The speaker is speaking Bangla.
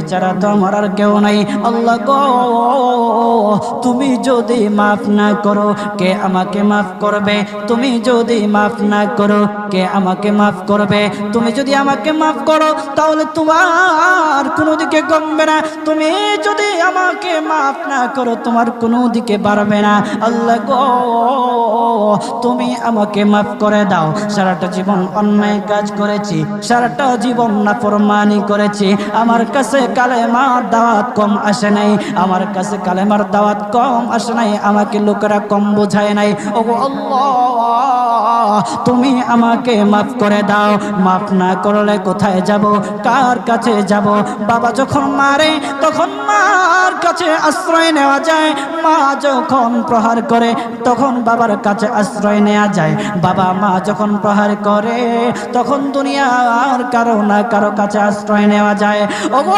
ছাড়া তো আমার আর কেউ নাই। আল্লাহ গো, তুমি যদি মাফ না করো কে আমাকে মাফ করবে? তুমি যদি মাফ না করো কে আমাকে মাফ করবে? তুমি যদি আমাকে মাফ করো তাহলে তোমার কোনো দিকে কমবে না, তুমি যদি আমাকে মাফ না করো তোমার কোনো দিকে বাড়বে না। আল্লাহ গো, তুমি আমাকে মাফ করে দাও। সারাটা জীবন অন্যায় কাজ করেছি, সারাটা জীবন নাফরমানি করেছি, আমার কাছে কালেমার দাওয়াত কম আসে নাই, আমার কাছে কালেমার দাওয়াত কম আসে নাই, আমাকে লোকেরা কম বোঝায় নাই। ওগো আল্লাহ, তুমি আমাকে মাফ করে দাও। মাফ না করলে কোথায় যাব, কার কাছে যাব? বাবা যখন মারে তখন মার কাছে আশ্রয় নেওয়া যায়, মা যখন প্রহার করে তখন বাবার কাছে আশ্রয় নেওয়া যায়, বাবা মা যখন প্রহার করে তখন দুনিয়ার কারো না কারো কাছে আশ্রয় নেওয়া যায়। ওগো